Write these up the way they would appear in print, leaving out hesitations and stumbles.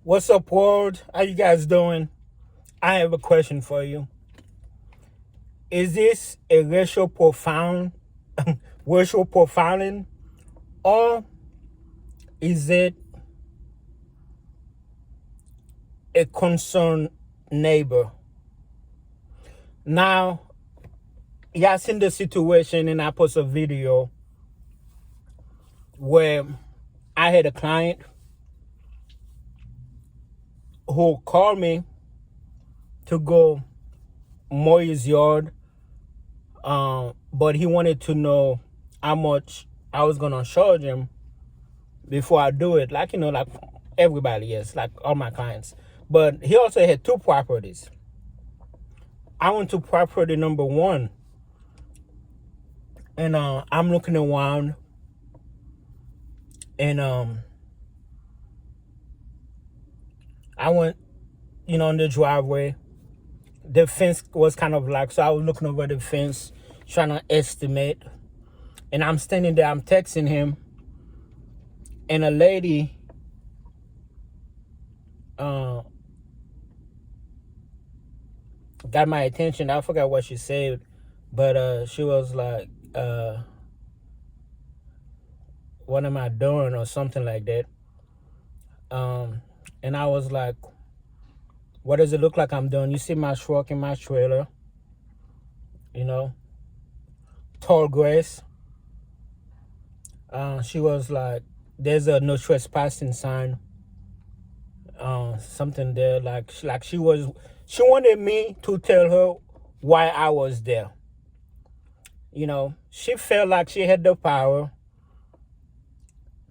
What's up, world? How you guys doing? I have a question for you. Is this a racial profiling, or is it a concerned neighbor? Now, y'all seen the situation, and I post a video where I had a client who called me to go mow his yard, but he wanted to know how much I was gonna charge him before I do it. Like, like everybody, yes, like all my clients. But he also had two properties. I went to property number one, and I'm looking around, and I went, on the driveway. The fence was kind of like, so I was looking over the fence, trying to estimate. And I'm standing there, I'm texting him, and a lady got my attention. I forgot what she said, but she was like, what am I doing, or something like that. And I was like, what does it look like I'm doing? You see my truck in my trailer, tall grass. She was like, there's a no trespassing sign, something there. Like she wanted me to tell her why I was there. She felt like she had the power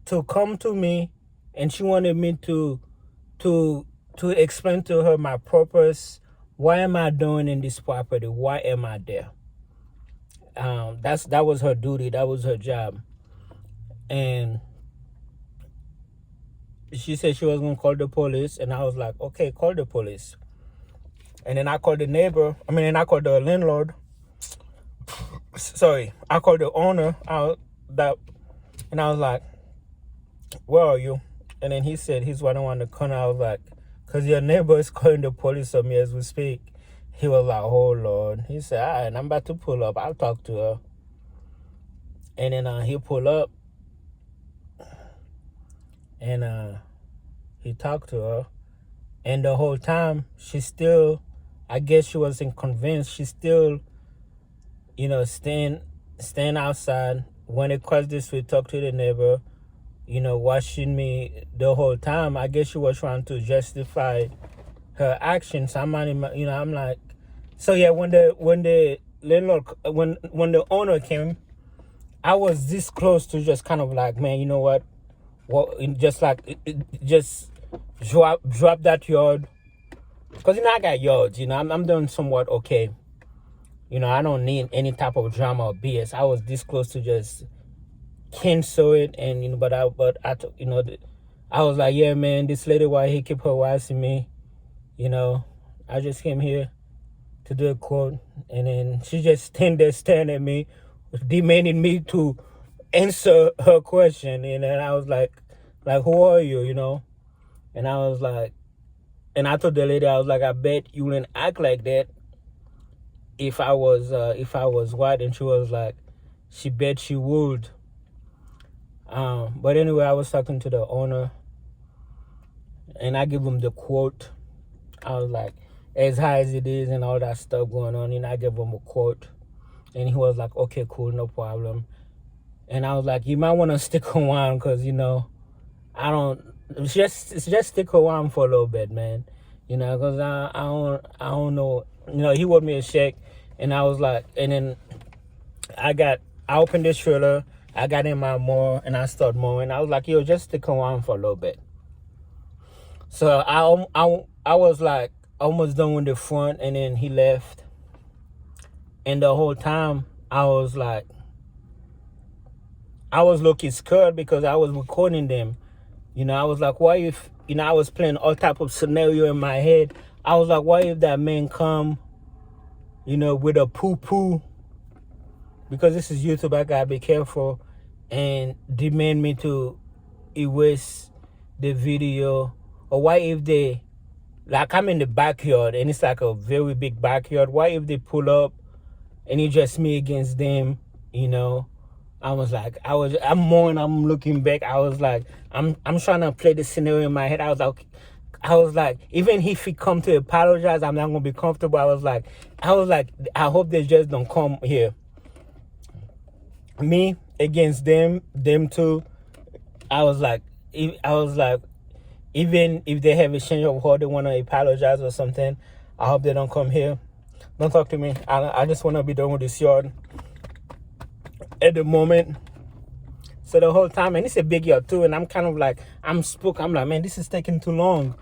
to come to me, and she wanted me to explain to her my purpose. Why am I doing in this property? Why am I there? That was her duty. That was her job. And she said she was going to call the police, and I was like, okay, call the police. And then I called I called the landlord. Sorry, I called the owner and I was like, where are you? And then he said he's running around the corner. I was like, because your neighbor is calling the police on me as we speak. He was like, oh, Lord. He said, all right, I'm about to pull up. I'll talk to her. And then he pulled up, and he talked to her. And the whole time, she still, I guess she wasn't convinced. She still, staying outside. When it crossed this, we talked to the neighbor, watching me the whole time. I guess she was trying to justify her actions. I'm like, so yeah, when the landlord, when the owner came, I was this close to just kind of like, man, you know what, just like, just drop that yard, because I got yards. I'm doing somewhat okay. I don't need any type of drama or BS. I was this close to just cancel it, and but I I was like, yeah, man, this lady, why he keep harassing me? I just came here to do a quote, and then she just stand there staring at me, demanding me to answer her question. And then I was like, who are you? And I was like, and I told the lady, I was like, I bet you wouldn't act like that if I was white. And she was like, she bet she would. But anyway, I was talking to the owner, and I give him the quote. I was like, as high as it is and all that stuff going on, I gave him a quote, and he was like, okay, cool, no problem. And I was like, you might want to stick around, because I don't just stick around for a little bit, man. Because I don't know. He wrote me a check, and I was like, and then I opened this trailer, I got in my mower, and I started mowing. I was like, yo, just stick around for a little bit. So I was like almost done with the front, and then he left. And the whole time I was like, I was looking scared because I was recording them. I was like, what if, I was playing all type of scenario in my head. I was like, what if that man come, with a poo-poo, because this is YouTube, I gotta be careful, and demand me to erase the video, Or what if they, like I'm in the backyard and it's like a very big backyard. What if they pull up and it's just me against them, you know? I'm looking back. I was like, I'm trying to play the scenario in my head. I was like, even if he come to apologize, I'm not gonna be comfortable. I was like, I hope they just don't come here. Me against them two. I was like, even if they have a change of heart, they want to apologize or something, I hope they don't come here. Don't talk to me. I just want to be done with this yard at the moment. So the whole time, and it's a big yard too, and I'm kind of like, I'm spooked. I'm like, man, this is taking too long,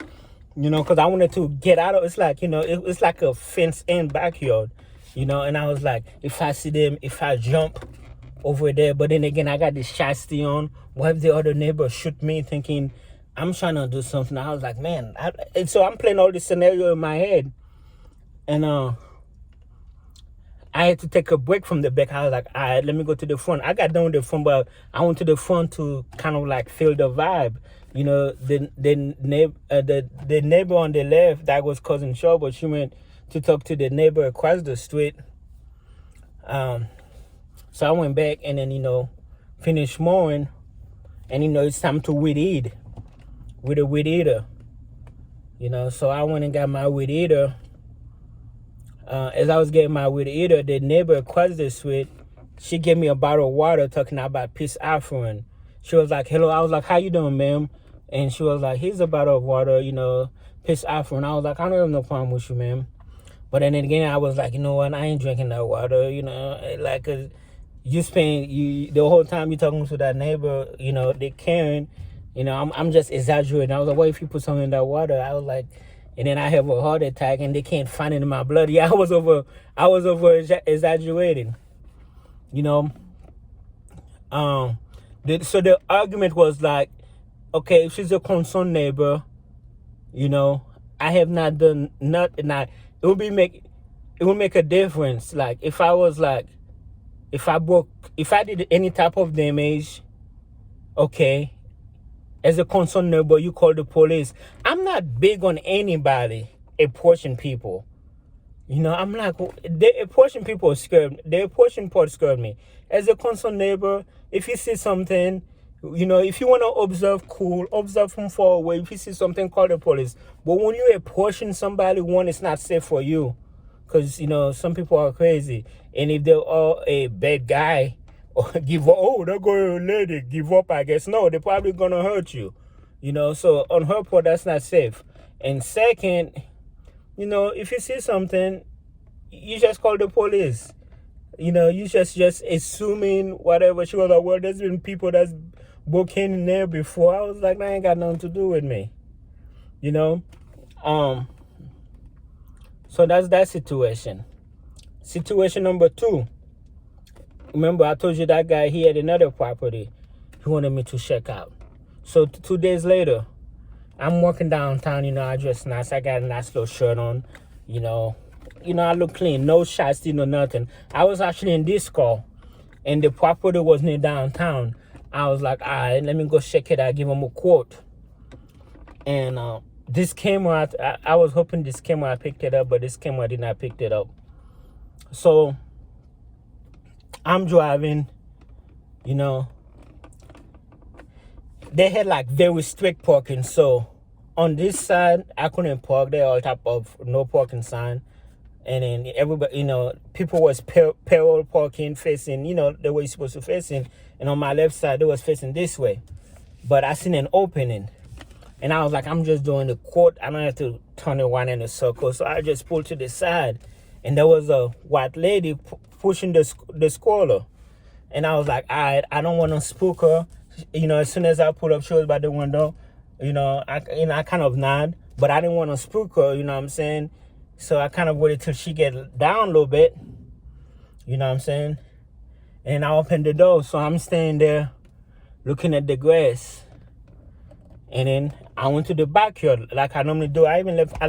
you know, because I wanted to get out of. It's like, you know, it's like a fenced-in backyard, you know, and I was like, if I see them, if I jump over there, but then again, I got this chassis on. What if the other neighbor shoot me, thinking I'm trying to do something? I was like, man, and so I'm playing all this scenario in my head, and I had to take a break from the back. I was like, all right, let me go to the front. I got done with the front, but I went to the front to kind of like feel the vibe. You know, the neighbor on the left that was causing trouble, she went to talk to the neighbor across the street. So I went back and then, you know, finished mowing, and, you know, it's time to weed eat with a weed eater. You know, so I went and got my weed eater. As I was getting my weed eater, the neighbor across the street, she gave me a bottle of water talking about peace offering. She was like, hello. I was like, how you doing, ma'am? And she was like, here's a bottle of water, you know, peace offering. I was like, I don't have no problem with you, ma'am. But then again, I was like, you know what? I ain't drinking that water, you know, like, 'cause the whole time you talking to that neighbor, you know, they caring, you know, I'm just exaggerating. I was like, what if you put something in that water? I was like, and then I have a heart attack and they can't find it in my blood. Yeah, I was over exaggerating, you know. So the argument was like, okay, if she's a concerned neighbor, you know, I have not done nothing. It would make a difference. Like if I did any type of damage, okay, as a concerned neighbor, you call the police. I'm not big on anybody approaching people. You know, I'm like, the approaching people scared. The approaching part scared me. As a concerned neighbor, if you see something, you know, if you want to observe, cool, observe from far away. If you see something, call the police. But when you're approaching somebody, one, it's not safe for you. Because, you know, some people are crazy. And if they're all a bad guy, or give up, oh, they're going to let it give up, I guess. No, they're probably going to hurt you. You know, so on her part, that's not safe. And second, you know, if you see something, you just call the police. You know, you just assuming whatever. She was like, well, there's been people that's broken in there before. I was like, that ain't got nothing to do with me. You know? So that's that situation. Situation number 2. Remember, I told you that guy, he had another property he wanted me to check out. So 2 days later, I'm walking downtown, you know, I dress nice. I got a nice little shirt on, you know, I look clean, no shots, no nothing. I was actually in this car, and the property was near downtown. I was like, all right, let me go check it out, give him a quote. And this camera, I was hoping this camera picked it up, but this camera did not pick it up. So I'm driving, you know. They had like very strict parking. So on this side, I couldn't park there, all type of no parking sign. And then everybody, you know, people was parallel parking, facing, you know, the way you're supposed to facing. And on my left side, they was facing this way. But I seen an opening. And I was like, I'm just doing the quote. I don't have to turn around in a circle. So I just pulled to the side. And there was a white lady pushing the stroller. And I was like, all right, I don't want to spook her. You know, as soon as I pulled up, she was by the window. You know, I kind of nod. But I didn't want to spook her, you know what I'm saying? So I kind of waited till she get down a little bit. You know what I'm saying? And I opened the door. So I'm staying there looking at the grass. And then I went to the backyard like I normally do. I left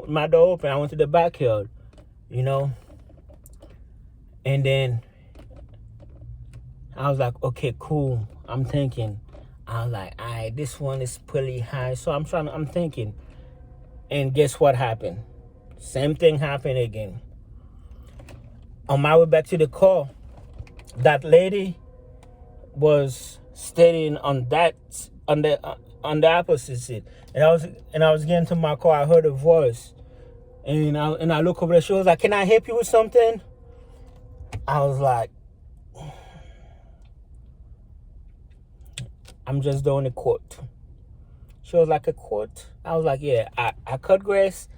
my door open. I went to the backyard, you know. And then I was like, okay, cool. I'm thinking, I was like, all right, this one is pretty high. So I'm thinking. And guess what happened? Same thing happened again. On my way back to the car, that lady was standing on the opposite seat. And I was getting to my car, I heard a voice. And I look over there, she was like, can I help you with something? I was like, I'm just doing a quote. She was like, a quote? I was like, yeah, I cut grass.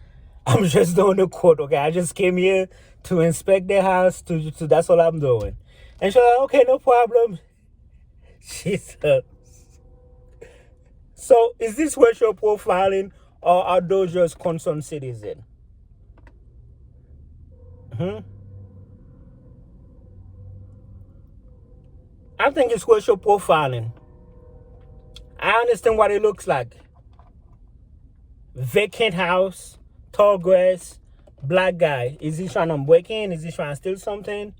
I'm just doing a quote, okay? I just came here to inspect the house. To That's all I'm doing. And she was like, okay, no problem. She said, so is this what you're profiling, or are those just concerned citizens? I think it's racial profiling. I understand what it looks like. Vacant house, tall grass, black guy. Is he trying to break in? Is he trying to steal something?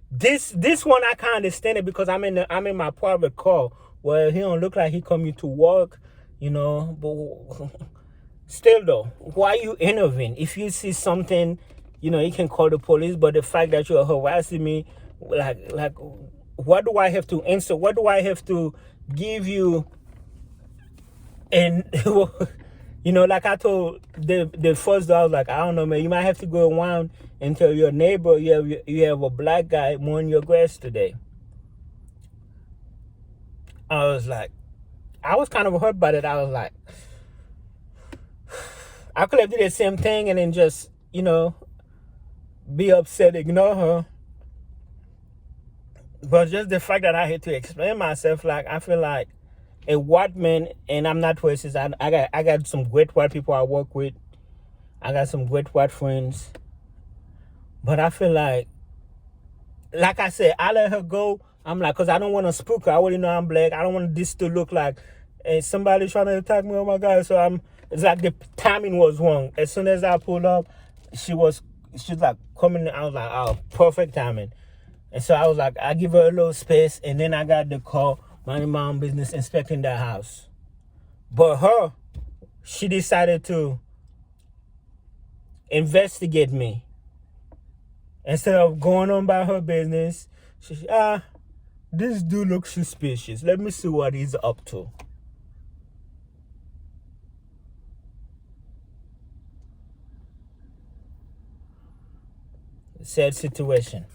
This one I can't understand it because I'm in my private car where he don't look like he coming to work, But still though, why you intervene? If you see something, you can call the police. But the fact that you're harassing me, like, what do I have to answer? What do I have to give you? And like I told the first day, I was like, I don't know, man. You might have to go around and tell your neighbor you have a black guy mowing your grass today. I was like, I was kind of hurt by it. I was like, I could have did the same thing and then just be upset, ignore her. But just the fact that I had to explain myself, like I feel like a white man, and I'm not racist. I got some great white people I work with. I got some great white friends. But I feel like I said, I let her go. I'm like, because I don't want to spook her. I already know I'm black. I don't want this to look like somebody trying to attack me. Oh my God. So it's like the timing was wrong. As soon as I pulled up, she's like coming. I was like, oh, perfect timing. And so I was like, I give her a little space. And then I got the call, minding my own business, inspecting the house. But her, she decided to investigate me. Instead of going on by her business, she said, this dude looks suspicious. Let me see what he's up to. Sad situation.